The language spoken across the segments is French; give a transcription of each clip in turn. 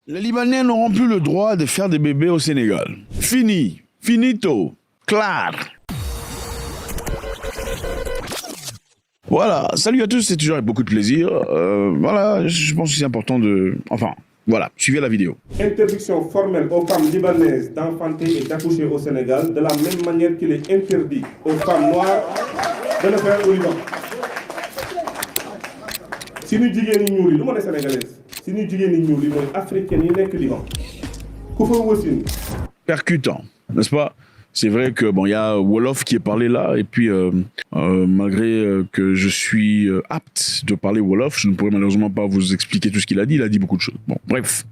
Les Libanais n'auront plus le droit de faire des bébés au Sénégal. Fini. Finito. Clair. Voilà. Salut à tous, c'est toujours avec beaucoup de plaisir. Voilà, je pense que c'est important de... Enfin, voilà, suivez la vidéo. Interdiction formelle aux femmes libanaises d'enfanter et d'accoucher au Sénégal, de la même manière qu'il est interdit aux femmes noires de le faire au Liban. Si nous disons que nous sommes sénégalais, si nous disons que nous sommes africains, nous sommes Liban. Percutant, n'est-ce pas? C'est vrai que bon, il y a Wolof qui est parlé là, et puis malgré que je suis apte de parler Wolof, je ne pourrais malheureusement pas vous expliquer tout ce qu'il a dit. Il a dit beaucoup de choses. Bon, bref,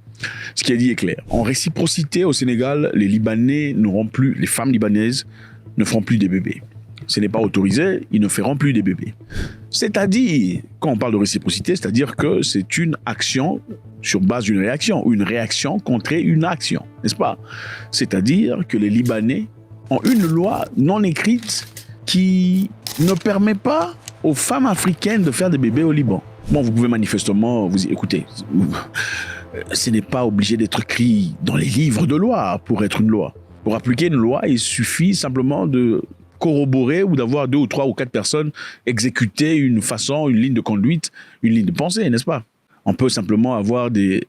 ce qu'il a dit est clair. En réciprocité au Sénégal, les Libanais n'auront plus, les femmes libanaises ne feront plus des bébés. Ce n'est pas autorisé, ils ne feront plus des bébés. C'est-à-dire, quand on parle de réciprocité, c'est-à-dire que c'est une action sur base d'une réaction, ou une réaction contre une action, n'est-ce pas? C'est-à-dire que les Libanais ont une loi non écrite qui ne permet pas aux femmes africaines de faire des bébés au Liban. Bon, vous pouvez manifestement, vous écoutez, ce n'est pas obligé d'être écrit dans les livres de loi pour être une loi. Pour appliquer une loi, il suffit simplement de corroborer ou d'avoir 2 ou 3 ou 4 personnes exécuter une façon, une ligne de conduite, une ligne de pensée, n'est-ce pas? On peut simplement avoir des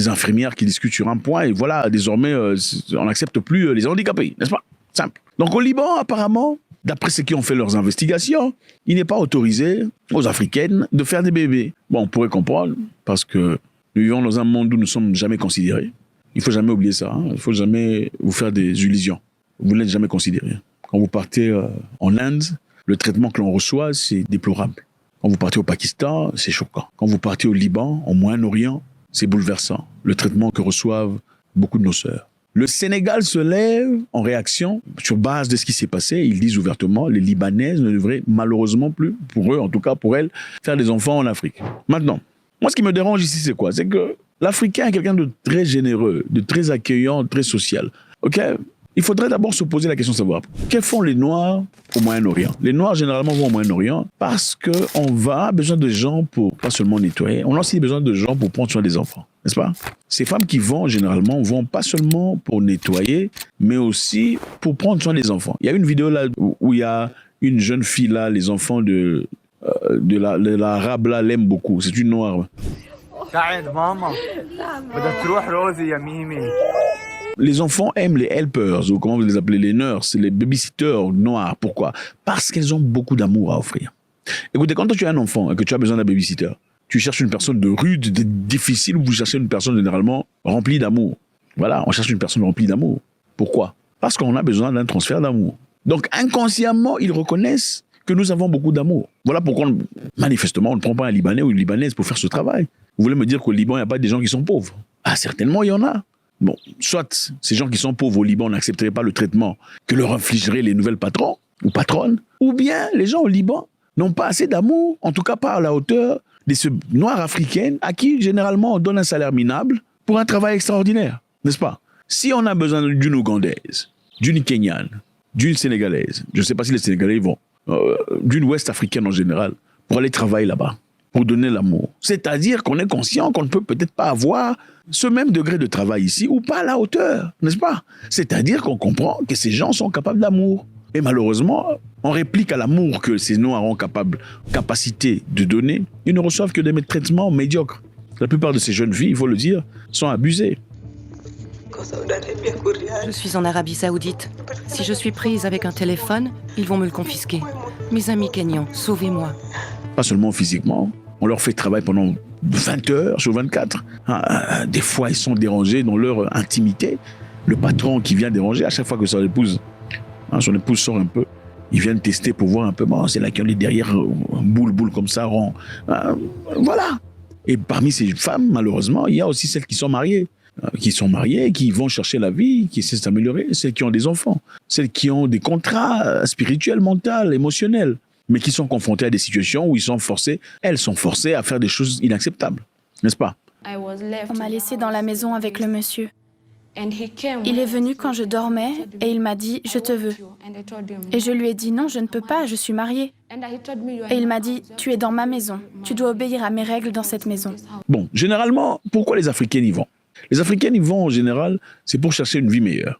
infirmières qui discutent sur un point et voilà, désormais, on n'accepte plus les handicapés, n'est-ce pas? Simple. Donc au Liban, apparemment, d'après ceux qui ont fait leurs investigations, il n'est pas autorisé aux Africaines de faire des bébés. Bon, on pourrait comprendre, parce que nous vivons dans un monde où nous ne sommes jamais considérés. Il ne faut jamais oublier ça, hein. Il ne faut jamais vous faire des illusions. Vous n'êtes jamais considérés. Quand vous partez en Inde, le traitement que l'on reçoit, c'est déplorable. Quand vous partez au Pakistan, c'est choquant. Quand vous partez au Liban, au Moyen-Orient, c'est bouleversant. Le traitement que reçoivent beaucoup de nos sœurs. Le Sénégal se lève en réaction sur base de ce qui s'est passé. Ils disent ouvertement, les Libanaises ne devraient malheureusement plus, pour eux, en tout cas pour elles, faire des enfants en Afrique. Maintenant, moi ce qui me dérange ici, c'est quoi? C'est que l'Africain est quelqu'un de très généreux, de très accueillant, de très social. Ok? Il faudrait d'abord se poser la question de savoir que font les Noirs au Moyen-Orient. Les Noirs, généralement, vont au Moyen-Orient parce qu'on a besoin de gens pour pas seulement nettoyer, on a aussi besoin de gens pour prendre soin des enfants, n'est-ce pas? Ces femmes qui vont, généralement, vont pas seulement pour nettoyer, mais aussi pour prendre soin des enfants. Il y a une vidéo là où il y a une jeune fille là, les enfants de l'arabe là l'aiment beaucoup. C'est une Noire. Les enfants aiment les helpers, ou comment vous les appelez, les nurses, les babysitters noirs. Pourquoi? Parce qu'elles ont beaucoup d'amour à offrir. Écoutez, quand tu as un enfant et que tu as besoin d'un babysitter, tu cherches une personne de rude, de difficile, ou vous cherchez une personne généralement remplie d'amour. Voilà, on cherche une personne remplie d'amour. Pourquoi? Parce qu'on a besoin d'un transfert d'amour. Donc inconsciemment, ils reconnaissent que nous avons beaucoup d'amour. Voilà pourquoi, manifestement, on ne prend pas un Libanais ou une Libanaise pour faire ce travail. Vous voulez me dire qu'au Liban, il n'y a pas des gens qui sont pauvres? Ah, certainement, il y en a. Bon, soit ces gens qui sont pauvres au Liban n'accepteraient pas le traitement que leur infligeraient les nouvelles patrons ou patronnes, ou bien les gens au Liban n'ont pas assez d'amour, en tout cas pas à la hauteur de ces Noirs africaines à qui généralement on donne un salaire minable pour un travail extraordinaire, n'est-ce pas? Si on a besoin d'une Ougandaise, d'une Kenyane, d'une Sénégalaise, je ne sais pas si les Sénégalais vont, d'une Ouest africaine en général, pour aller travailler là-bas, pour donner l'amour. C'est-à-dire qu'on est conscient qu'on ne peut peut-être pas avoir ce même degré de travail ici ou pas à la hauteur, n'est-ce pas? C'est-à-dire qu'on comprend que ces gens sont capables d'amour. Et malheureusement, en réplique à l'amour que ces Noirs ont capacité de donner, ils ne reçoivent que des traitements médiocres. La plupart de ces jeunes filles, il faut le dire, sont abusées. Je suis en Arabie Saoudite. Si je suis prise avec un téléphone, ils vont me le confisquer. Mes amis kenyans, sauvez-moi. Pas seulement physiquement, on leur fait travailler pendant 20 heures sur 24. Des fois, ils sont dérangés dans leur intimité. Le patron qui vient déranger, à chaque fois que son épouse sort un peu, ils viennent tester pour voir un peu, bon, c'est là qu'il y a derrière un boule comme ça, rond. Voilà. Et parmi ces femmes, malheureusement, il y a aussi celles qui sont mariées, qui vont chercher la vie, qui essaient de s'améliorer, celles qui ont des enfants, celles qui ont des contrats spirituels, mentaux, émotionnels, mais qui sont confrontées à des situations où elles sont forcées à faire des choses inacceptables, n'est-ce pas? On m'a laissé dans la maison avec le monsieur. Il est venu quand je dormais et il m'a dit « Je te veux ». Et je lui ai dit « Non, je ne peux pas, je suis mariée ». Et il m'a dit « Tu es dans ma maison, tu dois obéir à mes règles dans cette maison ». Bon, généralement, pourquoi les Africains y vont? Les Africains y vont en général, c'est pour chercher une vie meilleure.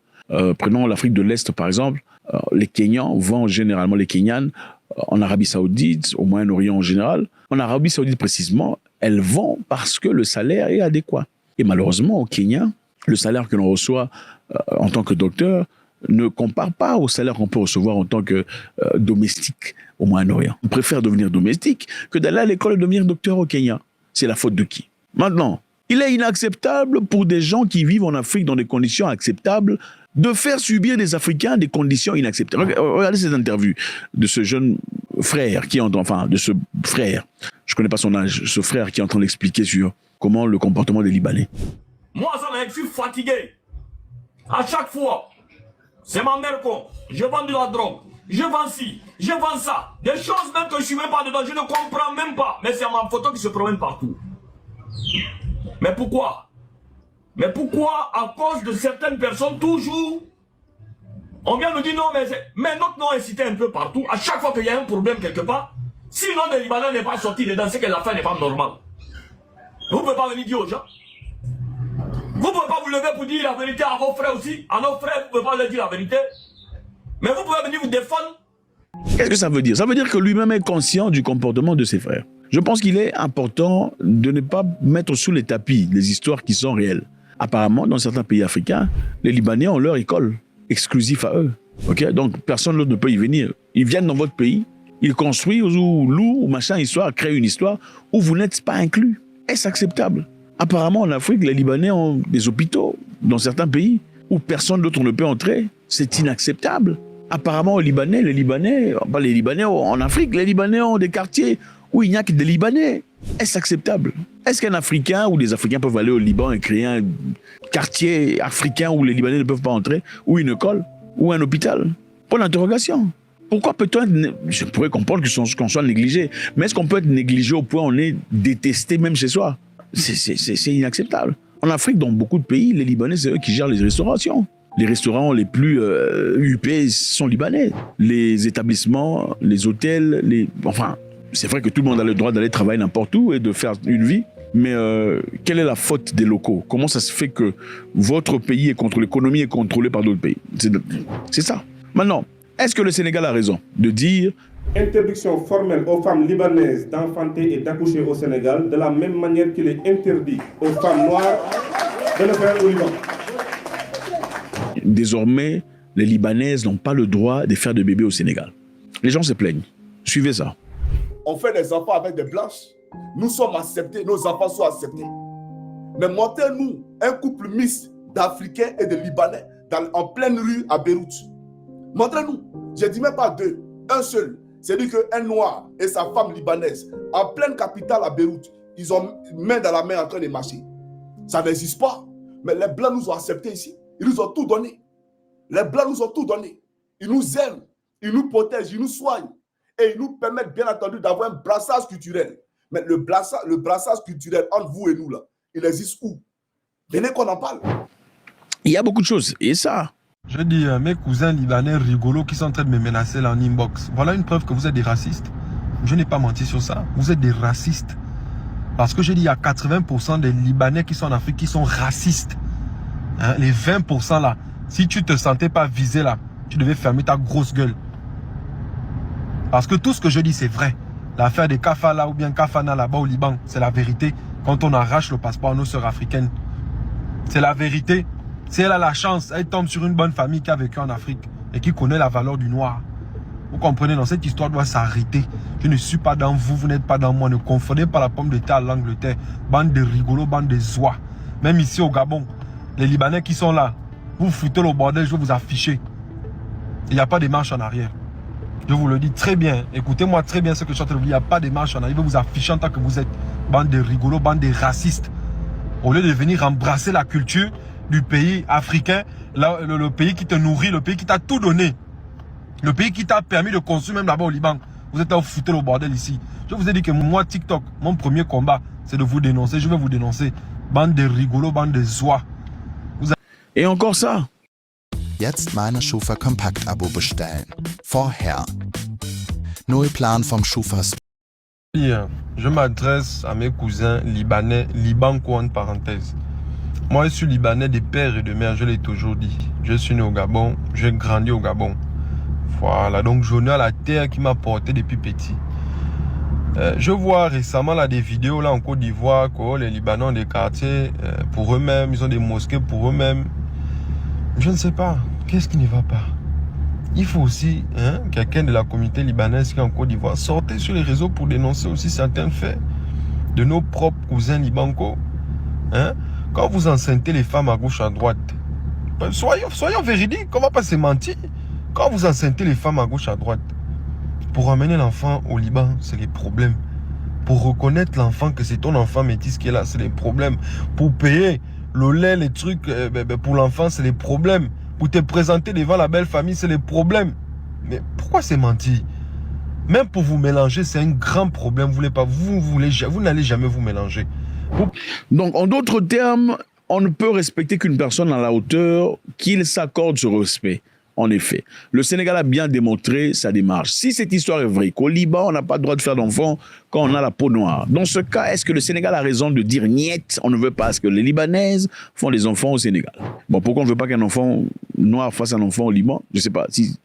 Prenons l'Afrique de l'Est par exemple, les Kenyans vont généralement, les Kenyans, en Arabie Saoudite, au Moyen-Orient en général. En Arabie Saoudite précisément, elles vont parce que le salaire est adéquat. Et malheureusement, au Kenya, le salaire que l'on reçoit en tant que docteur ne compare pas au salaire qu'on peut recevoir en tant que domestique au Moyen-Orient. On préfère devenir domestique que d'aller à l'école et devenir docteur au Kenya. C'est la faute de qui? Maintenant, il est inacceptable pour des gens qui vivent en Afrique dans des conditions acceptables de faire subir des Africains des conditions inacceptables. Regardez cette interview de ce jeune frère qui est de ce frère, je ne connais pas son âge, ce frère qui est en train d'expliquer sur comment le comportement des Libanais. Moi, je suis fatigué. À chaque fois, c'est ma mère con. Je vends de la drogue. Je vends ci, je vends ça. Des choses même que je ne suis même pas dedans, je ne comprends même pas. Mais c'est ma photo qui se promène partout. Mais pourquoi? Mais pourquoi, à cause de certaines personnes, toujours, on vient nous dire non, mais notre nom est cité un peu partout. À chaque fois qu'il y a un problème quelque part, si le nom des Libanais n'est pas sorti dedans, c'est que la fin n'est pas normale. Vous ne pouvez pas venir dire aux gens. Vous ne pouvez pas vous lever pour dire la vérité à vos frères aussi. À nos frères, vous ne pouvez pas leur dire la vérité. Mais vous pouvez venir vous défendre. Qu'est-ce que ça veut dire? Ça veut dire que lui-même est conscient du comportement de ses frères. Je pense qu'il est important de ne pas mettre sous les tapis les histoires qui sont réelles. Apparemment, dans certains pays africains, les Libanais ont leur école exclusive à eux. Okay? Donc, personne d'autre ne peut y venir. Ils viennent dans votre pays, ils construisent ou louent ou machin histoire, créent une histoire où vous n'êtes pas inclus. Est-ce acceptable? Apparemment, en Afrique, les Libanais ont des hôpitaux dans certains pays où personne d'autre ne peut entrer. C'est inacceptable. Apparemment, les Libanais, en Afrique, les Libanais ont des quartiers où il n'y a que des Libanais. Est-ce acceptable? Est-ce qu'un Africain ou des Africains peuvent aller au Liban et créer un quartier africain où les Libanais ne peuvent pas entrer, ou une école, ou un hôpital? Point d'interrogation. Pourquoi peut-on être... Je pourrais comprendre qu'on soit négligé, mais est-ce qu'on peut être négligé au point où on est détesté même chez soi? C'est inacceptable. En Afrique, dans beaucoup de pays, les Libanais, c'est eux qui gèrent les restaurations. Les restaurants les plus huppés sont libanais. Les établissements, les hôtels, enfin... C'est vrai que tout le monde a le droit d'aller travailler n'importe où et de faire une vie, mais quelle est la faute des locaux? Comment ça se fait que votre pays est contrôlé, l'économie est contrôlée par d'autres pays? C'est ça. Maintenant, est-ce que le Sénégal a raison de dire interdiction formelle aux femmes libanaises d'enfanter et d'accoucher au Sénégal de la même manière qu'il est interdit aux femmes noires de le faire au Liban? Désormais, les Libanaises n'ont pas le droit de faire de bébés au Sénégal. Les gens se plaignent. Suivez ça. On fait des enfants avec des blanches. Nous sommes acceptés, nos enfants sont acceptés. Mais montrez-nous un couple mixte d'Africains et de Libanais en pleine rue à Beyrouth. Montrez-nous. Je ne dis même pas deux, un seul. C'est-à-dire qu'un noir et sa femme libanaise, en pleine capitale à Beyrouth, ils ont main dans la main en train de marcher. Ça n'existe pas. Mais les blancs nous ont acceptés ici. Ils nous ont tout donné. Les blancs nous ont tout donné. Ils nous aiment, ils nous protègent, ils nous soignent. Et ils nous permettent bien entendu d'avoir un brassage culturel. Mais le brassage culturel entre vous et nous, là, il existe où? Venez qu'on en parle. Il y a beaucoup de choses. Et ça... Je dis à mes cousins libanais rigolos qui sont en train de me menacer là en inbox. Voilà une preuve que vous êtes des racistes. Je n'ai pas menti sur ça. Vous êtes des racistes. Parce que je dis il y a 80% des Libanais qui sont en Afrique qui sont racistes. Hein, les 20% là, si tu ne te sentais pas visé là, tu devais fermer ta grosse gueule. Parce que tout ce que je dis, c'est vrai. L'affaire des Kafala ou bien Kafana là-bas au Liban, c'est la vérité. Quand on arrache le passeport à nos sœurs africaines, c'est la vérité. Si elle a la chance, elle tombe sur une bonne famille qui a vécu en Afrique et qui connaît la valeur du noir. Vous comprenez, dans cette histoire doit s'arrêter. Je ne suis pas dans vous, vous n'êtes pas dans moi. Ne confondez pas la pomme de terre à l'Angleterre. Bande de rigolos, bande de oies. Même ici au Gabon, les Libanais qui sont là, vous foutez le bordel, je vais vous afficher. Il n'y a pas de marche en arrière. Je vous le dis très bien. Écoutez-moi très bien ce que je suis en train de vous dire. Il n'y a pas de marche en arrière. Je vais vous afficher en tant que vous êtes bande de rigolos, bande de racistes. Au lieu de venir embrasser la culture du pays africain, le pays qui te nourrit, le pays qui t'a tout donné. Le pays qui t'a permis de construire même là-bas au Liban. Vous êtes à vous foutre le bordel ici. Je vous ai dit que moi, TikTok, mon premier combat, c'est de vous dénoncer. Je vais vous dénoncer. Bande de rigolos, bande de oies. Et encore ça. Jetzt meine Schufa Kompakt-Abo bestellen. Vorher. Neuer Plan vom Schufa. Je m'adresse à mes cousins libanais, Libanco en parenthèse. Moi, je suis libanais de père et de mère, je l'ai toujours dit. Je suis né au Gabon, j'ai grandi au Gabon. Voilà, donc je n'ai à la terre qui m'a porté depuis petit. Je vois récemment là, des vidéos là, en Côte d'Ivoire que les Libanais ont des quartiers pour eux-mêmes, ils ont des mosquées pour eux-mêmes. Je ne sais pas, qu'est-ce qui ne va pas? Il faut aussi, quelqu'un de la communauté libanaise qui est en Côte d'Ivoire, sortir sur les réseaux pour dénoncer aussi certains faits de nos propres cousins libanco. Quand vous enceintez les femmes à gauche, à droite, soyons véridiques, on ne va pas se mentir. Quand vous enceintez les femmes à gauche, à droite, pour amener l'enfant au Liban, c'est les problèmes. Pour reconnaître l'enfant que c'est ton enfant métis qui est là, c'est les problèmes. Pour payer le lait, les trucs pour l'enfant, c'est les problèmes. Pour te présenter devant la belle famille, c'est les problèmes. Mais pourquoi c'est menti? Même pour vous mélanger, c'est un grand problème. Vous n'allez jamais vous mélanger. Donc, en d'autres termes, on ne peut respecter qu'une personne à la hauteur qu'il s'accorde ce respect. En effet, le Sénégal a bien démontré sa démarche. Si cette histoire est vraie, qu'au Liban, on n'a pas le droit de faire d'enfants quand on a la peau noire, dans ce cas, est-ce que le Sénégal a raison de dire niet, on ne veut pas, est-ce que les Libanaises font des enfants au Sénégal? Bon, pourquoi on ne veut pas qu'un enfant noir fasse un enfant au Liban? Je ne sais pas, si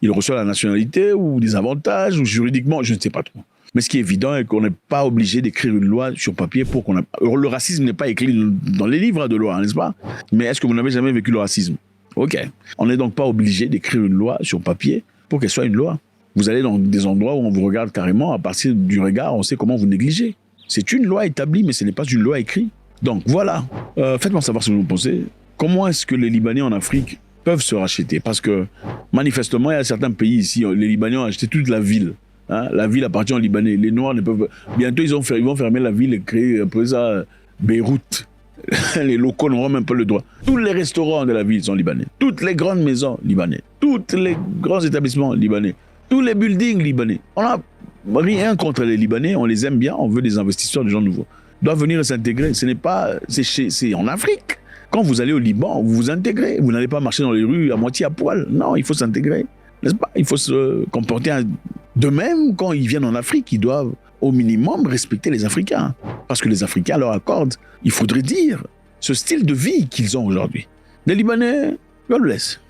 il reçoit la nationalité ou des avantages, ou juridiquement, je ne sais pas trop. Mais ce qui est évident est qu'on n'est pas obligé d'écrire une loi sur papier pour qu'on... Le racisme n'est pas écrit dans les livres de loi, n'est-ce pas? Mais est-ce que vous n'avez jamais vécu le racisme? Ok. On n'est donc pas obligé d'écrire une loi sur papier pour qu'elle soit une loi. Vous allez dans des endroits où on vous regarde carrément, à partir du regard, on sait comment vous négligez. C'est une loi établie, mais ce n'est pas une loi écrite. Donc voilà. Faites-moi savoir ce que vous pensez. Comment est-ce que les Libanais en Afrique peuvent se racheter? Parce que manifestement, il y a certains pays ici, les Libanais ont acheté toute la ville. La ville appartient aux Libanais. Les Noirs ne peuvent... Bientôt, ils vont fermer la ville et créer un peu ça, Beyrouth. Les locaux n'auront même pas le droit. Tous les restaurants de la ville sont libanais. Toutes les grandes maisons libanais. Tous les grands établissements libanais. Tous les buildings libanais. On n'a rien contre les Libanais. On les aime bien. On veut des investisseurs, des gens nouveaux. Ils doivent venir s'intégrer. Ce n'est pas... C'est en Afrique. Quand vous allez au Liban, vous vous intégrez. Vous n'allez pas marcher dans les rues à moitié à poil. Non, il faut s'intégrer. N'est-ce pas? Il faut se comporter de même quand ils viennent en Afrique. Ils doivent au minimum respecter les Africains. Parce que les Africains leur accordent, il faudrait dire, ce style de vie qu'ils ont aujourd'hui. Les Libanais, je le laisse.